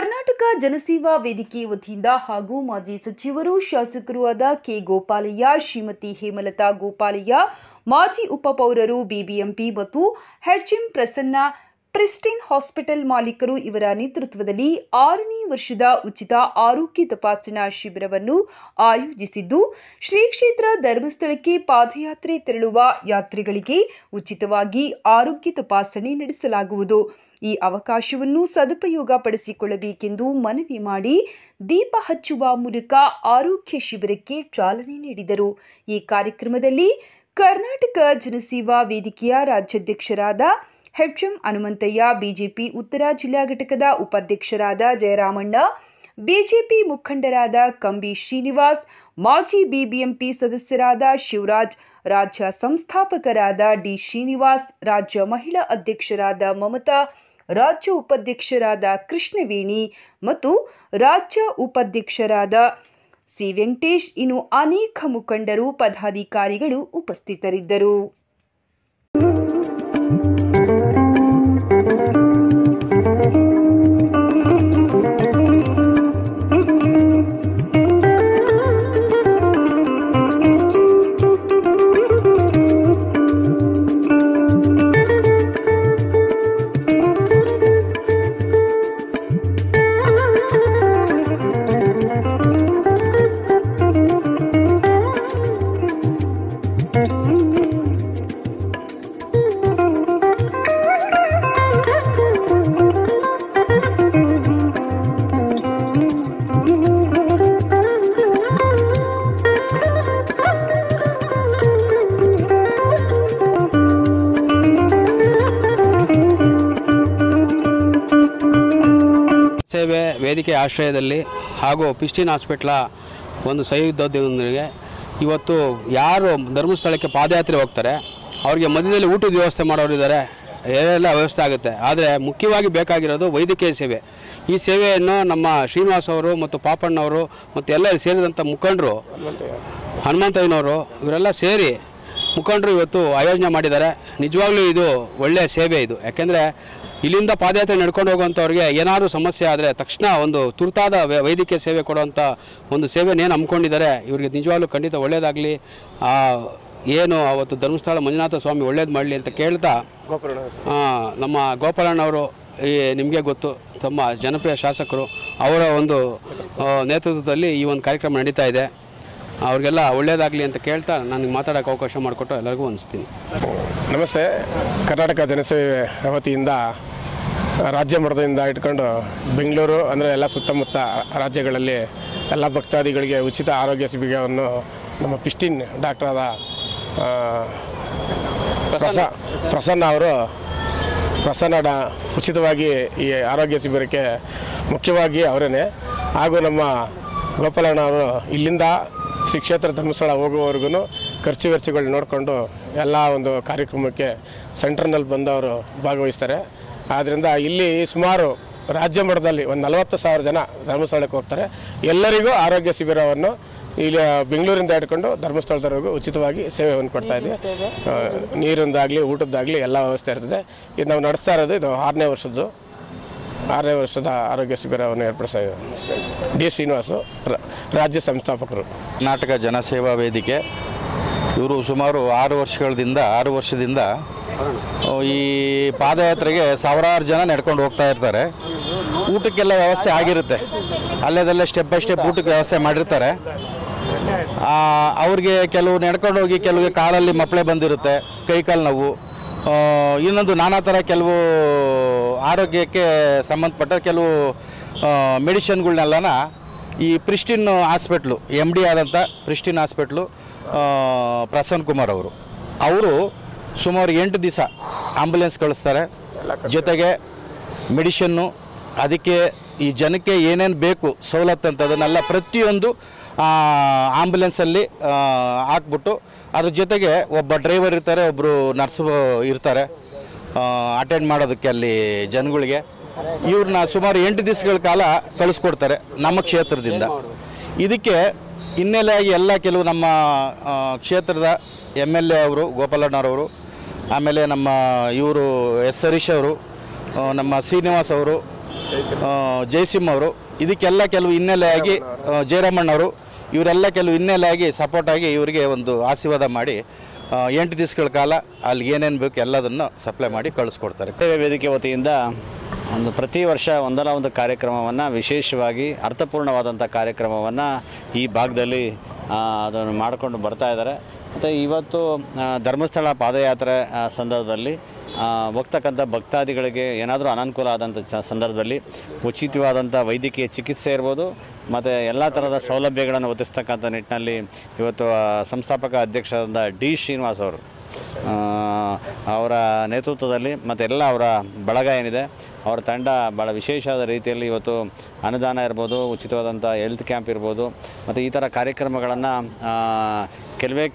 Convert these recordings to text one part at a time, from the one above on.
ಕರ್ನಾಟಕ ಜನಸೇವಾ ವೇದಿಕೆ ವತಿಯಿಂದ ಹಾಗೂ ಮಾಜಿ ಸಚಿವರು ಶಾಸಕರು ಆದ ಕೆ ಗೋಪಾಲಯ್ಯ, ಶ್ರೀಮತಿ ಹೇಮಲತಾ ಗೋಪಾಲಯ್ಯ, ಮಾಜಿ ಉಪಪೌರರು ಬಿಬಿಎಂಪಿ ಮತ್ತು ಎಚ್ಎಂ ಪ್ರಸನ್ನ ಪ್ರಿಸ್ಟಿನ್ ಹಾಸ್ಪಿಟಲ್ ಮಾಲೀಕರು ಇವರ ನೇತೃತ್ವದಲ್ಲಿ 6ನೇ ವರ್ಷದ ಉಚಿತ ಆರೋಗ್ಯ ತಪಾಸಣಾ ಶಿಬಿರವನ್ನು ಆಯೋಜಿಸಿದ್ದು, ಶ್ರೀ ಕ್ಷೇತ್ರ ಧರ್ಮಸ್ಥಳಕ್ಕೆ ಪಾದಯಾತ್ರೆ ತೆರಳುವ ಯಾತ್ರಿಗಳಿಗೆ ಉಚಿತವಾಗಿ ಆರೋಗ್ಯ ತಪಾಸಣೆ ನಡೆಸಲಾಗುವುದು. ಈ ಅವಕಾಶವನ್ನು ಸದುಪಯೋಗ ಪಡಿಸಿಕೊಳ್ಳಬೇಕೆಂದು ಮನವಿ ಮಾಡಿ ದೀಪ ಹಚ್ಚುವ ಮೂಲಕ ಆರೋಗ್ಯ ಶಿಬಿರಕ್ಕೆ ಚಾಲನೆ ನೀಡಿದರು. ಈ ಕಾರ್ಯಕ್ರಮದಲ್ಲಿ ಕರ್ನಾಟಕ ಜನಸೇವಾ ವೇದಿಕೆಯ ರಾಜ್ಯಾಧ್ಯಕ್ಷರಾದ ಎಚ್ಎಂ ಹನುಮಂತಯ್ಯ, ಬಿಜೆಪಿ ಉತ್ತರ ಜಿಲ್ಲಾ ಘಟಕದ ಉಪಾಧ್ಯಕ್ಷರಾದ ಜಯರಾಮಣ್ಣ, ಬಿಜೆಪಿ ಮುಖಂಡರಾದ ಕಂಬಿ ಶ್ರೀನಿವಾಸ್, ಮಾಜಿ ಬಿಬಿಎಂಪಿ ಸದಸ್ಯರಾದ ಶಿವರಾಜ್, ರಾಜ್ಯ ಸಂಸ್ಥಾಪಕರಾದ ಡಿ ಶ್ರೀನಿವಾಸ್, ರಾಜ್ಯ ಮಹಿಳಾ ಅಧ್ಯಕ್ಷರಾದ ಮಮತಾ, ರಾಜ್ಯ ಉಪಾಧ್ಯಕ್ಷರಾದ ಕೃಷ್ಣವೇಣಿ ಮತ್ತು ರಾಜ್ಯ ಉಪಾಧ್ಯಕ್ಷರಾದ ಸಿ ವೆಂಕಟೇಶ್ ಇನ್ನು ಅನೇಕ ಮುಖಂಡರು, ಪದಾಧಿಕಾರಿಗಳು ಉಪಸ್ಥಿತರಿದ್ದರು. ಸೇವೆ ವೇದಿಕೆ ಆಶ್ರಯದಲ್ಲಿ ಹಾಗೂ ಪಿಸ್ಟಿನ್ ಹಾಸ್ಪಿಟ್ಲ ಒಂದು ಸಹಯೋಗದೊಂದಿಗೆ ಇವತ್ತು ಯಾರು ಧರ್ಮಸ್ಥಳಕ್ಕೆ ಪಾದಯಾತ್ರೆ ಹೋಗ್ತಾರೆ ಅವರಿಗೆ ಮಧ್ಯದಲ್ಲಿ ಊಟದ ವ್ಯವಸ್ಥೆ ಮಾಡೋರಿದ್ದಾರೆ, ಎಲ್ಲ ವ್ಯವಸ್ಥೆ ಆಗುತ್ತೆ. ಆದರೆ ಮುಖ್ಯವಾಗಿ ಬೇಕಾಗಿರೋದು ವೈದ್ಯಕೀಯ ಸೇವೆ. ಈ ಸೇವೆಯನ್ನು ನಮ್ಮ ಶ್ರೀನಿವಾಸ್ ಅವರು ಮತ್ತು ಪಾಪಣ್ಣವರು ಮತ್ತು ಎಲ್ಲ ಸೇರಿದಂಥ ಮುಖಂಡರು, ಹನುಮಂತಯ್ಯನವರು ಇವರೆಲ್ಲ ಸೇರಿ ಮುಖಂಡರು ಇವತ್ತು ಆಯೋಜನೆ ಮಾಡಿದ್ದಾರೆ. ನಿಜವಾಗ್ಲೂ ಇದು ಒಳ್ಳೆಯ ಸೇವೆ ಇದು. ಯಾಕೆಂದರೆ ಇಲ್ಲಿಂದ ಪಾದಯಾತ್ರೆ ನಡ್ಕೊಂಡು ಹೋಗುವಂಥವ್ರಿಗೆ ಏನಾದರೂ ಸಮಸ್ಯೆ ಆದರೆ ತಕ್ಷಣ ಒಂದು ತುರ್ತಾದ ವೈದ್ಯಕೀಯ ಸೇವೆ ಕೊಡುವಂಥ ಒಂದು ಸೇವೆನೇನು ಹಮ್ಮಿಕೊಂಡಿದ್ದಾರೆ. ಇವರಿಗೆ ನಿಜವಾಗ್ಲೂ ಖಂಡಿತ ಒಳ್ಳೆಯದಾಗಲಿ. ಏನು ಅವತ್ತು ಧರ್ಮಸ್ಥಳ ಮಂಜುನಾಥ ಸ್ವಾಮಿ ಒಳ್ಳೇದು ಮಾಡಲಿ ಅಂತ ಕೇಳ್ತಾ, ನಮ್ಮ ಗೋಪಾಲಣ್ಣವರು ನಿಮಗೆ ಗೊತ್ತು, ತಮ್ಮ ಜನಪ್ರಿಯ ಶಾಸಕರು, ಅವರ ಒಂದು ನೇತೃತ್ವದಲ್ಲಿ ಈ ಒಂದು ಕಾರ್ಯಕ್ರಮ ನಡೀತಾ ಇದೆ. ಅವ್ರಿಗೆಲ್ಲ ಒಳ್ಳೆಯದಾಗಲಿ ಅಂತ ಕೇಳ್ತಾ ನನಗೆ ಮಾತಾಡೋಕ್ಕೆ ಅವಕಾಶ ಮಾಡಿಕೊಟ್ಟು ಎಲ್ಲರಿಗೂ ಅನಿಸ್ತೀನಿ. ನಮಸ್ತೆ. ಕರ್ನಾಟಕ ಜನಸೇವೆ ವತಿಯಿಂದ ರಾಜ್ಯ ಮಟ್ಟದಿಂದ ಇಟ್ಕೊಂಡು ಬೆಂಗಳೂರು ಅಂದರೆ ಎಲ್ಲ ಸುತ್ತಮುತ್ತ ರಾಜ್ಯಗಳಲ್ಲಿ ಎಲ್ಲ ಭಕ್ತಾದಿಗಳಿಗೆ ಉಚಿತ ಆರೋಗ್ಯ ಶಿಬಿರವನ್ನು ನಮ್ಮ ಪಿಸ್ಟಿನ್ ಡಾಕ್ಟರಾದ ಪ್ರಸನ್ನ ಉಚಿತವಾಗಿ ಈ ಆರೋಗ್ಯ ಶಿಬಿರಕ್ಕೆ ಮುಖ್ಯವಾಗಿ ಅವರೇ ಹಾಗೂ ನಮ್ಮ ಗೋಪಾಲಣ್ಣ ಅವರು ಇಲ್ಲಿಂದ ಶ್ರೀ ಕ್ಷೇತ್ರ ಧರ್ಮಸ್ಥಳ ಹೋಗುವವರೆಗೂ ಖರ್ಚುಗಳು ನೋಡಿಕೊಂಡು ಎಲ್ಲ ಒಂದು ಕಾರ್ಯಕ್ರಮಕ್ಕೆ ಸೆಂಟ್ರ್ನಲ್ಲಿ ಬಂದವರು ಭಾಗವಹಿಸ್ತಾರೆ. ಆದ್ದರಿಂದ ಇಲ್ಲಿ ಸುಮಾರು ರಾಜ್ಯ ಮಟ್ಟದಲ್ಲಿ ಒಂದು 40,000 ಜನ ಧರ್ಮಸ್ಥಳಕ್ಕೆ ಹೋಗ್ತಾರೆ. ಎಲ್ಲರಿಗೂ ಆರೋಗ್ಯ ಶಿಬಿರವನ್ನು ಇಲ್ಲಿ ಬೆಂಗಳೂರಿಂದ ಹಿಡ್ಕೊಂಡು ಧರ್ಮಸ್ಥಳದವರೆಗೂ ಉಚಿತವಾಗಿ ಸೇವೆಯನ್ನು ಕೊಡ್ತಾ ಇದ್ವಿ. ನೀರಿಂದಾಗಲಿ ಊಟದ್ದಾಗಲಿ ಎಲ್ಲ ವ್ಯವಸ್ಥೆ ಇರ್ತದೆ. ಇದು ನಾವು ನಡೆಸ್ತಾ ಇರೋದು ಇದು 6ನೇ ವರ್ಷದ ಆರೋಗ್ಯ ಶಿಬಿರವನ್ನು ಏರ್ಪಡಿಸ್ತಾ ಇದ್ದೀವಿ. ಡಿ ಶ್ರೀನಿವಾಸು, ರಾಜ್ಯ ಸಂಸ್ಥಾಪಕರು, ಕರ್ನಾಟಕ ಜನಸೇವಾ ವೇದಿಕೆ. ಇವರು ಸುಮಾರು 6 ವರ್ಷದಿಂದ ಈ ಪಾದಯಾತ್ರೆಗೆ ಸಾವಿರಾರು ಜನ ನಡ್ಕೊಂಡು ಹೋಗ್ತಾ ಇರ್ತಾರೆ. ಊಟಕ್ಕೆಲ್ಲ ವ್ಯವಸ್ಥೆ ಆಗಿರುತ್ತೆ, ಅಲ್ಲೇದಲ್ಲೇ ಸ್ಟೆಪ್ ಬೈ ಸ್ಟೆಪ್ ಊಟಕ್ಕೆ ವ್ಯವಸ್ಥೆ ಮಾಡಿರ್ತಾರೆ. ಅವ್ರಿಗೆ ಕೆಲವು ನಡ್ಕೊಂಡು ಹೋಗಿ ಕೆಲವು ಕಾಲಲ್ಲಿ ಮಪ್ಪಳೆ ಬಂದಿರುತ್ತೆ, ಕೈಕಾಲು ನೋವು, ಇನ್ನೊಂದು ನಾನಾ ಥರ ಕೆಲವು ಆರೋಗ್ಯಕ್ಕೆ ಸಂಬಂಧಪಟ್ಟ ಕೆಲವು ಮೆಡಿಷನ್ಗಳನ್ನೆಲ್ಲನ ಈ ಪ್ರಿಸ್ಟಿನ್ ಹಾಸ್ಪಿಟ್ಲು MD ಆದಂಥ ಪ್ರಿಸ್ಟಿನ್ ಹಾಸ್ಪಿಟ್ಲು ಪ್ರಸನ್ನ ಕುಮಾರ್ ಅವರು ಸುಮಾರು 8 ದಿವಸ ಆಂಬುಲೆನ್ಸ್ ಕಳಿಸ್ತಾರೆ. ಜೊತೆಗೆ ಮೆಡಿಷನ್ನು, ಅದಕ್ಕೆ ಈ ಜನಕ್ಕೆ ಏನೇನು ಬೇಕು ಸವಲತ್ತು ಅಂತದನ್ನೆಲ್ಲ ಪ್ರತಿಯೊಂದು ಆಂಬುಲೆನ್ಸಲ್ಲಿ ಹಾಕ್ಬಿಟ್ಟು, ಅದ್ರ ಜೊತೆಗೆ ಒಬ್ಬ ಡ್ರೈವರ್ ಇರ್ತಾರೆ, ಒಬ್ಬರು ನರ್ಸು ಇರ್ತಾರೆ ಅಟೆಂಡ್ ಮಾಡೋದಕ್ಕೆ ಅಲ್ಲಿ ಜನಗಳಿಗೆ. ಇವ್ರನ್ನ ಸುಮಾರು 8 ದಿವಸಗಳ ಕಾಲ ಕಳಿಸ್ಕೊಡ್ತಾರೆ ನಮ್ಮ ಕ್ಷೇತ್ರದಿಂದ. ಇದಕ್ಕೆ ಹಿನ್ನೆಲೆಯಾಗಿ ಎಲ್ಲ ಕೆಲವು ನಮ್ಮ ಕ್ಷೇತ್ರದ MLA ಅವರು ಗೋಪಾಲಣ್ಣರವರು, ಆಮೇಲೆ ನಮ್ಮ ಇವರು ಎಸ್ ಹರೀಶ್ ಅವರು, ನಮ್ಮ ಶ್ರೀನಿವಾಸ್ ಅವರು, ಜಯಸಿಂಹ ಅವರು, ಇದಕ್ಕೆಲ್ಲ ಕೆಲವು ಹಿನ್ನೆಲೆಯಾಗಿ ಜಯರಾಮಣ್ಣವರು ಇವರೆಲ್ಲ ಕೆಲವು ಹಿನ್ನೆಲೆಯಾಗಿ ಸಪೋರ್ಟಾಗಿ ಇವರಿಗೆ ಒಂದು ಆಶೀರ್ವಾದ ಮಾಡಿ 8 ದಿವಸಗಳ ಕಾಲ ಅಲ್ಲಿ ಏನೇನು ಬೇಕು ಎಲ್ಲದನ್ನು ಸಪ್ಲೈ ಮಾಡಿ ಕಳಿಸ್ಕೊಡ್ತಾರೆ. ಸೇವೆ ವೇದಿಕೆ ವತಿಯಿಂದ ಪ್ರತಿ ವರ್ಷ ಒಂದಲ್ಲ ಒಂದು ಕಾರ್ಯಕ್ರಮವನ್ನು, ವಿಶೇಷವಾಗಿ ಅರ್ಥಪೂರ್ಣವಾದಂಥ ಕಾರ್ಯಕ್ರಮವನ್ನು ಈ ಭಾಗದಲ್ಲಿ ಅದನ್ನು ಮಾಡಿಕೊಂಡು ಬರ್ತಾ ಇದ್ದಾರೆ. ಮತ್ತು ಇವತ್ತು ಧರ್ಮಸ್ಥಳ ಪಾದಯಾತ್ರೆ ಸಂದರ್ಭದಲ್ಲಿ ಹೋಗ್ತಕ್ಕಂಥ ಭಕ್ತಾದಿಗಳಿಗೆ ಏನಾದರೂ ಅನಾನುಕೂಲ ಆದಂಥ ಸಂದರ್ಭದಲ್ಲಿ ಉಚಿತವಾದಂಥ ವೈದ್ಯಕೀಯ ಚಿಕಿತ್ಸೆ ಇರ್ಬೋದು ಮತ್ತು ಎಲ್ಲ ಥರದ ಸೌಲಭ್ಯಗಳನ್ನು ಒದಗಿಸ್ತಕ್ಕಂಥ ನಿಟ್ಟಿನಲ್ಲಿ ಇವತ್ತು ಸಂಸ್ಥಾಪಕ ಅಧ್ಯಕ್ಷರಾದ ಡಿ ಶ್ರೀನಿವಾಸ್ ಅವರು ಅವರ ನೇತೃತ್ವದಲ್ಲಿ ಮತ್ತು ಎಲ್ಲ ಅವರ ಬಳಗ ಏನಿದೆ ಅವರ ತಂಡ ಭಾಳ ವಿಶೇಷವಾದ ರೀತಿಯಲ್ಲಿ ಇವತ್ತು ಅನುದಾನ ಇರ್ಬೋದು, ಉಚಿತವಾದಂಥ ಹೆಲ್ತ್ ಕ್ಯಾಂಪ್ ಇರ್ಬೋದು ಮತ್ತು ಈ ಥರ ಕಾರ್ಯಕ್ರಮಗಳನ್ನು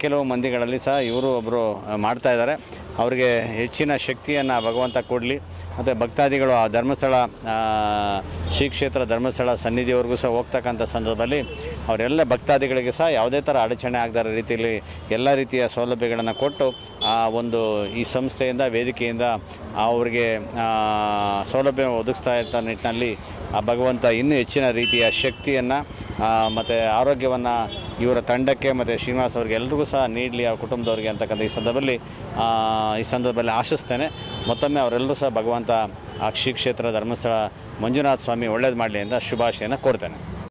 ಕೆಲವು ಮಂದಿಗಳಲ್ಲಿ ಸಹ ಇವರು ಒಬ್ಬರು ಮಾಡ್ತಾಯಿದ್ದಾರೆ. ಅವರಿಗೆ ಹೆಚ್ಚಿನ ಶಕ್ತಿಯನ್ನು ಭಗವಂತ ಕೊಡಲಿ. ಮತ್ತು ಭಕ್ತಾದಿಗಳು ಆ ಧರ್ಮಸ್ಥಳ ಶ್ರೀ ಕ್ಷೇತ್ರ ಧರ್ಮಸ್ಥಳ ಸನ್ನಿಧಿವರೆಗೂ ಸಹ ಹೋಗ್ತಕ್ಕಂಥ ಸಂದರ್ಭದಲ್ಲಿ ಅವರೆಲ್ಲ ಭಕ್ತಾದಿಗಳಿಗೆ ಸಹ ಯಾವುದೇ ಥರ ಅಡಚಣೆ ಆಗದ ರೀತಿಯಲ್ಲಿ ಎಲ್ಲ ರೀತಿಯ ಸೌಲಭ್ಯಗಳನ್ನು ಕೊಟ್ಟು ಈ ಸಂಸ್ಥೆಯಿಂದ, ವೇದಿಕೆಯಿಂದ ಅವರಿಗೆ ಸೌಲಭ್ಯ ಒದಗಿಸ್ತಾ ಇರ್ತ ನಿಟ್ಟಿನಲ್ಲಿ ಆ ಭಗವಂತ ಇನ್ನೂ ಹೆಚ್ಚಿನ ರೀತಿಯ ಶಕ್ತಿಯನ್ನು ಮತ್ತು ಆರೋಗ್ಯವನ್ನು ಇವರ ತಂಡಕ್ಕೆ ಮತ್ತು ಶ್ರೀನಿವಾಸ್ ಅವ್ರಿಗೆ ಎಲ್ರಿಗೂ ಸಹ ನೀಡಲಿ, ಅವ್ರ ಕುಟುಂಬದವ್ರಿಗೆ ಅಂತಕ್ಕಂಥ ಈ ಸಂದರ್ಭದಲ್ಲಿ ಆಶಿಸ್ತೇನೆ. ಮತ್ತೊಮ್ಮೆ ಅವರೆಲ್ಲರೂ ಸಹ ಭಗವಂತ ಆ ಶ್ರೀ ಕ್ಷೇತ್ರ ಧರ್ಮಸ್ಥಳ ಮಂಜುನಾಥ ಸ್ವಾಮಿ ಒಳ್ಳೇದು ಮಾಡಲಿ ಅಂತ ಶುಭಾಶಯನ ಕೋರ್ತೇನೆ.